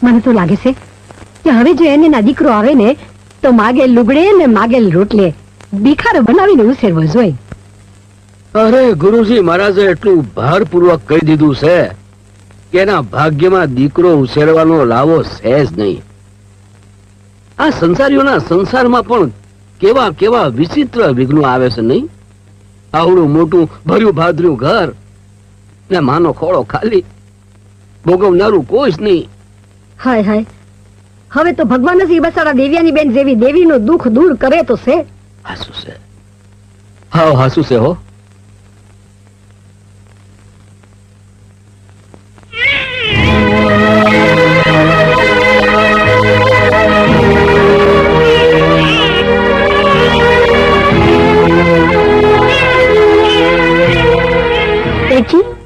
મને તો લાગે છે કે હવે જો એને ના દીકરો આવે ને તો માગેલ લુગડે ને માગેલ રોટલે ભિખારો બનાવીને ઉછેરવો જોઈએ. અરે ગુરુજી મહારાજે એટલું ભારપૂર્વક કહી દીધું છે કે એના ભાગ્યમાં દીકરો ઉછેરવાનો લાવો છે જ નહીં. આ સંસારીઓના સંસારમાં પણ કેવા કેવા વિચિત્ર વિઘ્નો આવે છે નહીં? આવડું મોટું ભર્યું ભાદર્યું ઘર ને માનો ખોળો ખાલી, ભોગવનારું કોઈ જ નહીં. હાય હાય, હવે તો ભગવાન જ બસાડા દેવ્યાની બેન જેવી દેવીનું દુઃખ દૂર કરે તો છે. હાસુ છે, હા હાસુ છે હો.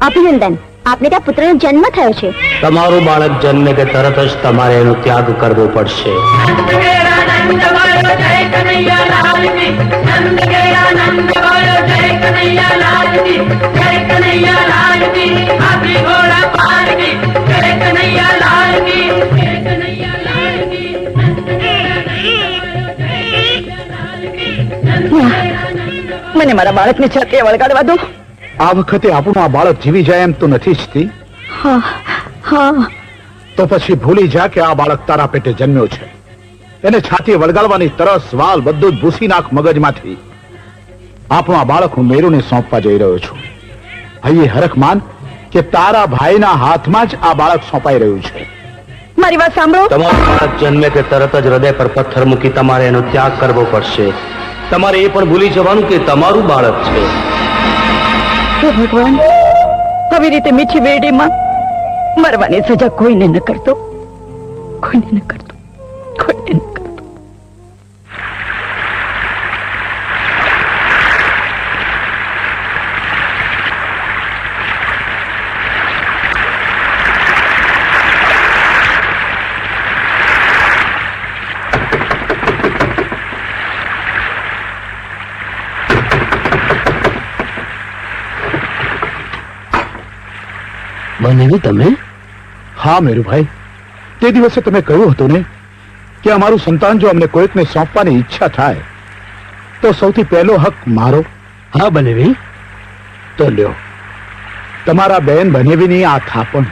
અભિનંદન, આપને ત્યાં પુત્રનો જન્મ થયો છે. તમારું બાળક જન્મે કે તરત જ તમારે એનો ત્યાગ કરવો પડશે. મને મારા બાળકને છાતીએ વળગાડવા દો. આ વખતે આપણું આ બાળક જીવી જાય એમ તો નથી ઈચ્છતી? તો પછી ભૂલી જા કે આ બાળક તારા પેટે જન્મ્યો છે. એને છાતીએ વળગાડવાની તરસ વાલ બધું જ ભૂસી નાખ મગજમાંથી. આપણું આ બાળક હું મેરુને સોંપવા જઈ રહ્યો છું. ભાઈએ હરખ માન કે તારા ભાઈના હાથમાં જ આ બાળક સોંપાઈ રહ્યું છે. મારી વાત સાંભળો. તમારું બાળક જન્મે કે તરત જ હૃદય પર પથ્થર મૂકી તમારે એનો ત્યાગ કરવો પડશે. તમારે એ પણ ભૂલી જવાનું કે તમારું બાળક છે. ભગવાન, આવી રીતે મીઠી બેડીમાં મરવાની સજા કોઈને ન કરતો, કોઈને ન કરતો, કોઈને ન કરતો. બનેવી તમે? હા મેરુભાઈ, તે દિવસે તમે કહ્યું હતું ને કે અમારું સંતાન જો અમને કોઈકને સોંપવાની ઈચ્છા થાય તો સૌથી પહેલો હક મારો. હા બનેવી. તો લ્યો તમારા બેન બનેવીની આ થાપણ.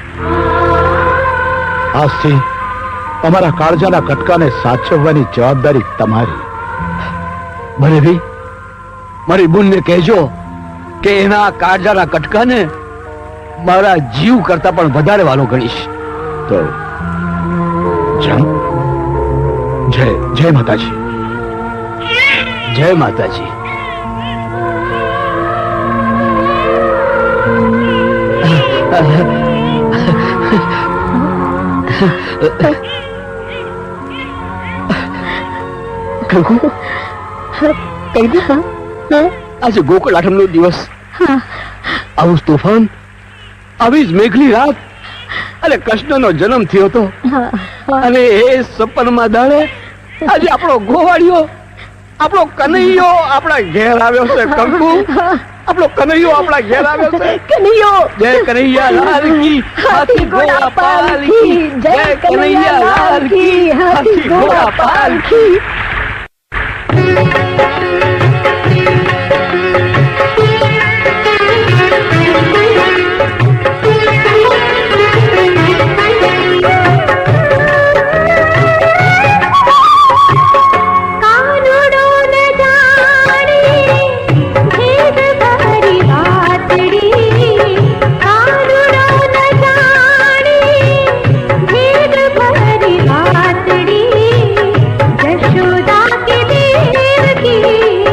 આજથી અમારા કાળજાના કટકાને સાચવવાની જવાબદારી તમારી. બનેવી, મારી બુનને કહેજો કે એના કાળજાના કટકાને મારા જીવ કરતા પણ વધારે વાલો ગણીશ. તો જય જય માતાજી. જય માતાજી. આજે ગોકુળ આઠમનો દિવસ, આવું તોફાન, આવી જ મેઘલી રાત અને કૃષ્ણનો જન્મ થયો હતો. અને એ સપનમાં દાડે આજે આપણો ગોવાળિયો, આપણો કનૈયો આપણા ઘેર આવ્યો છે. કંકુ, આપણો કનૈયો આપણા ઘેર આવ્યો છે. કનૈયો, જય કનૈયા લાલ કી, હાથી ઘોડા પાલ કી. જય કનૈયા લાલ કી, હાથી ઘોડા પાલ કી. यशोदा के देव की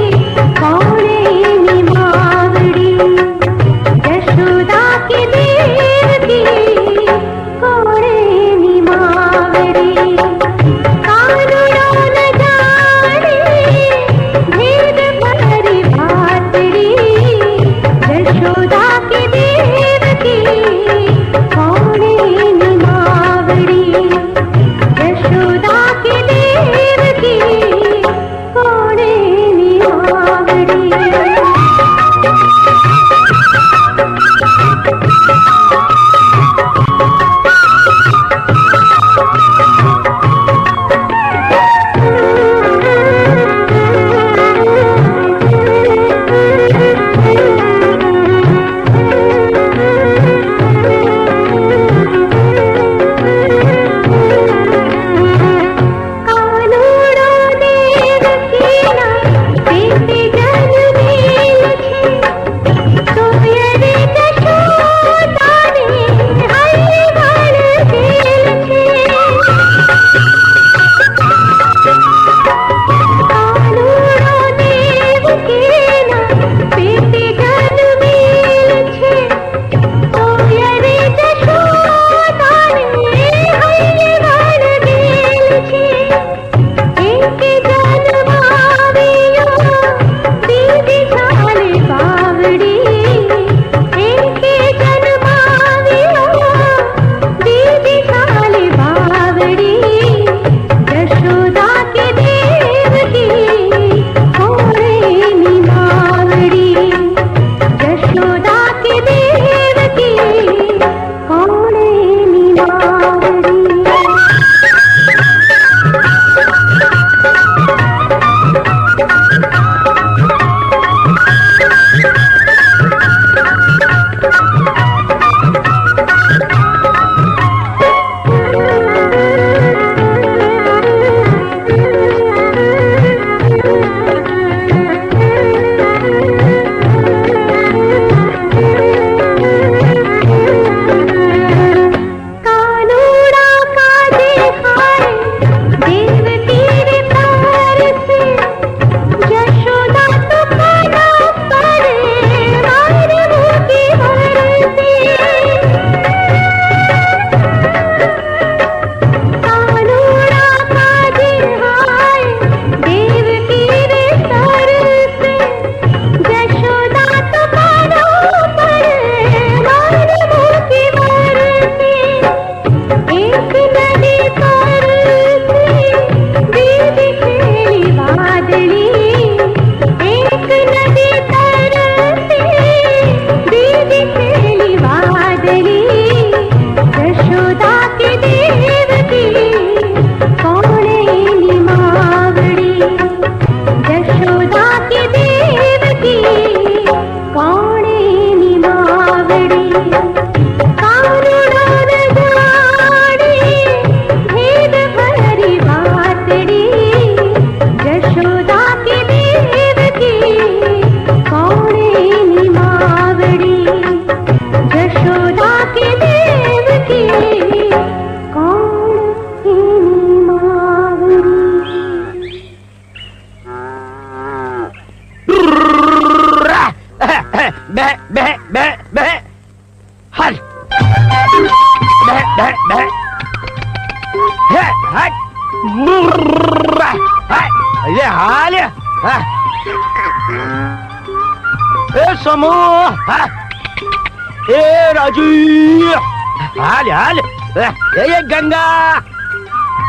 ગંગા,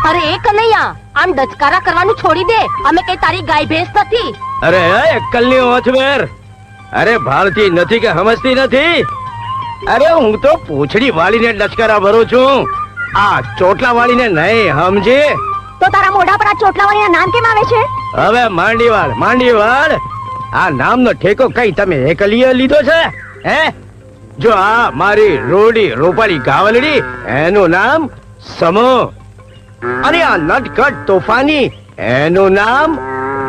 અરે એ કનૈયા, આમ ડચકારા કરવાનું છોડી દે. અમે કઈ તારી ગાય ભેંસ નથી. અરે અક્કલની ઓછવેર, અરે ભાળતી નથી કે સમજતી નથી? અરે હું તો પૂંછડી વાળીને ડચકારા ભરું છું, આ ચોટલા વાળીને નહીં, સમજી? તો તારા મોઢા પર આ ચોટલાવાળીના નામ કેમ આવે છે? હવે માંડીવાળ, માંડીવાળ, આ નામનો ઠેકો કઈ તમે એકલીએ લીધો છે? હે, જો આ મારી રોડી રૂપાળી ગાવલડી, એનું નામ સમો, અને આ નટખટ તોફાની, એનું નામ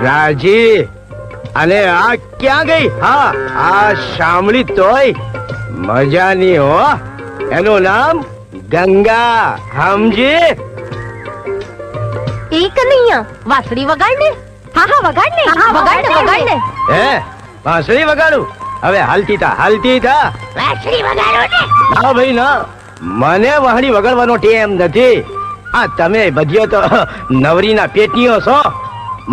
રાજી, અને આ ક્યાં ગઈ? હા, આ શામળી તોય મજાની હો, એનું નામ ગંગા, સમજી? એ કનૈયા, વાંસળી વગાડ ને. હા હા, વગાડ ને, વગાડ ને, વગાડ ને. હે, વાંસળી વગાડું? હવે હાલતી થા, હાલતી થા. વાંસળી વગાડો ને. ના ભાઈ ના, મને વાહણી વગાડવાનો ટેમ નથી. આ તમે બધીઓ તો નવરીના પેટનીઓ છો.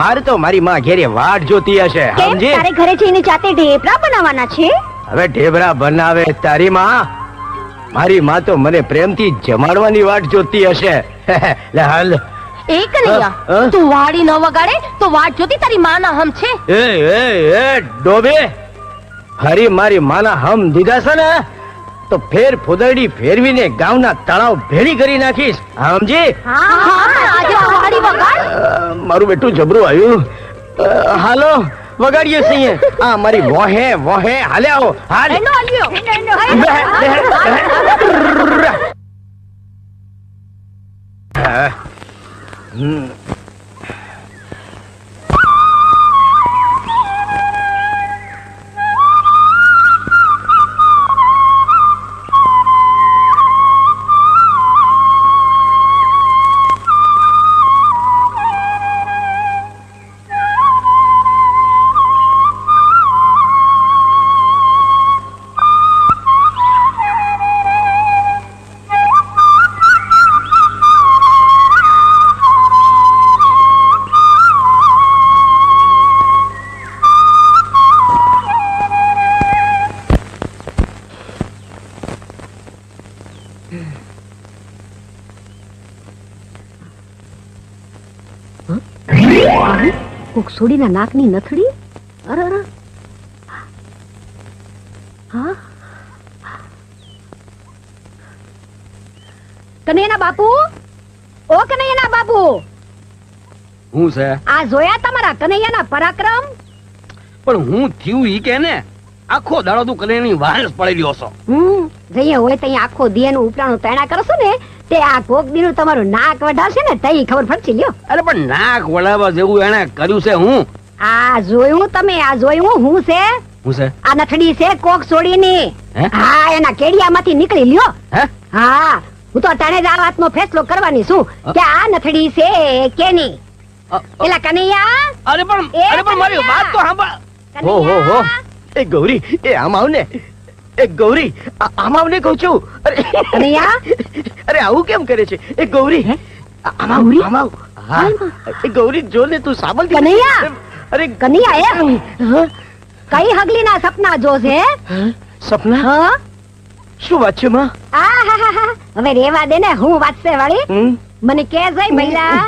મારે તો મારી માં ઘેરે વાટ જોતી હશે, સમજી? તારે ઘરે જઈને જાતે ઢેબરા બનાવવાના છે? હવે ઢેબરા બનાવે તારી માં? મારી માં તો મને પ્રેમથી જમાડવાની વાટ જોતી હશે. લે હાલ. એ કનૈયા, તું વાડી ન વગાડે તો વાટ જોતી તારી માના હમ છે. એ ડોબે, હરી મારી માના હમ દીધા છે ને તો ફેર ફુદરડી ફેરવીને ગામના તળાવ ભેળી કરી નાખીશ, સમજી? હા, આજે વાડી વગાડ. મારું બેટું જબરું આવ્યું. હાલો વગાડીએ છીએ. આ મારી વોહે વોહે, હાલે આવો, હાલ. એનો આલ્યો. કોકસોડીના નાકની નથડી. અરે અરે, હા, કનૈયાના બાપુ, ઓ કનૈયાના બાપુ. હું છે? આ જોયા તમારા કનૈયાના પરાક્રમ? પણ હું થયું ઈ કે ને, આખો દાડો તું કનૈયાની વારસ પડેલી હશો. જઈએ હોય ત્યાં આખો દિયાનું ઉપરાણું તૈણા કરશો ને, તે આ કોક દીનું તમારું નાક વઢાશે ને તઈ ખબર પડશે લ્યો. અરે પણ નાક વળાવવા જેવું એને કર્યું છે હું? આ જોયું તમે? આ જોયું હું છે? હું છે? આ નથડી છે કોક સોડીની. હા, એના કેડિયામાંથી નીકળી લ્યો. હા, હું તો અટાણે જ આ વાતનો ફેસલો કરવાની છું કે આ નથડી છે કેની. એલા કનૈયા. અરે પણ મારી વાત તો સાંભળ. હો હો હો, એ ગૌરી, એ આમ આવ ને. એ ગૌરી, આમ આવ ને કહું છું. અરે કનૈયા, અરે આવું કેમ કરે છે? એ ગૌરી, આમ આવ, આમ આવ. હા, એ ગૌરી જો ને તું સાબલ. કનૈયા, અરે કનૈયા, એ કઈ હગલીના સપના જોશે? સપના? હા, શું વાત છે માં? આ હવે રેવા દે ને, હું વાંચશે વાળી. મને કે છે ભઈલા,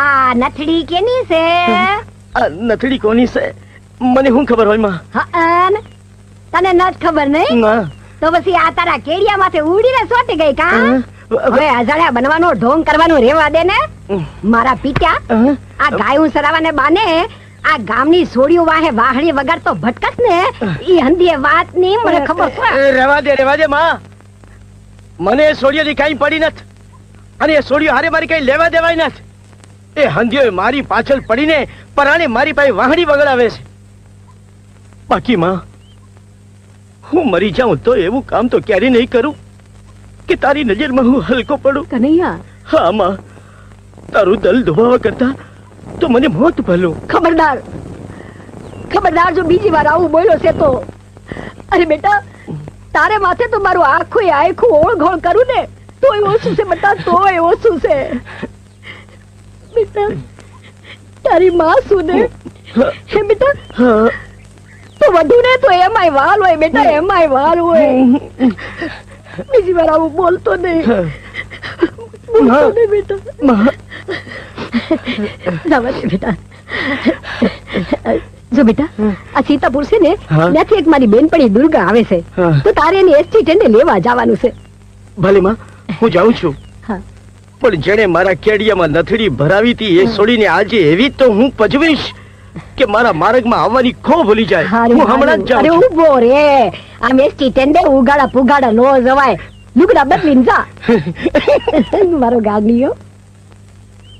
આ નથડી કેની છે? આ નથડી કોની છે મને શું ખબર હોય માં? હઅન, તને નથ ખબર નહીં? ના. તો પછી આ તારા કેડિયા માથે ઉડીને સોટી ગઈ કા? હવે અજાણ્યા બનવાનો ઢોંગ કરવાનું રેવા દે ને. મારા પિતા આ ગાયું સરાવાને બાને આ ગામની સોડિયું વાહે વાહણી વગાડતો ભટકસ ને, ઈ હંધીએ વાત ની મને ખબર છે. રેવા દે માં. મને એ સોડિયોની કઈ પડી નથી, અને એ સોડિયો હારે મારી કઈ લેવા દેવાય નથી. એ હંધીઓ મારી પાછળ પડીને પરાણે મારી પાસે વાહણી વગાડાવે છે. બાકી માં, હું મરી જાઉં તો એવું કામ તો ક્યારે નહીં કરું કે તારી નજરમાં હું હલકો પડું. કનૈયા, હા માં, તારું દલ દુભાવા કરતા તો મને મોત ભલું. ખબરદાર, ખબરદાર, જો બીજી વાર આવું બોલ્યો છે તો. અરે બેટા, તારે માથે તો મારું આખું ઓળઘોળ કરું ને તોય ઓછું છે બેટા, તોય ઓછું છે બેટા. તારી માં શું ને હે બેટા, તો વધુ ને તો એમાંય વાલ હોય બેટા, એમાંય વાલ હોય. બીજી વાર આવું બોલતો નહીં, બોલતો નહીં બેટા. જવા દે બેટા. જો બેટા, આ સીતાપુર છે ને, ત્યાંથી એક મારી બેનપણી દુર્ગા આવે છે, તો તારે એની એસટી ટ્રેને લેવા જવાનું છે. ભલે માં, હું જાઉં છું. પણ જેને મારા કેડિયામાં નથડી ભરાવી હતી એ છોડીને આજે એવી તો હું પજવીશ કે મારા માર્ગમાં આવવાની ખો ભૂલી જાય. હું હમણાં જ જાઉં છું. અરે ઉભો રે, આમ એસટી ટ્રેન ઉગાડા પુગાડા નો જવાય. લુગડા બદલીને જા. મારો ગાગડીયો.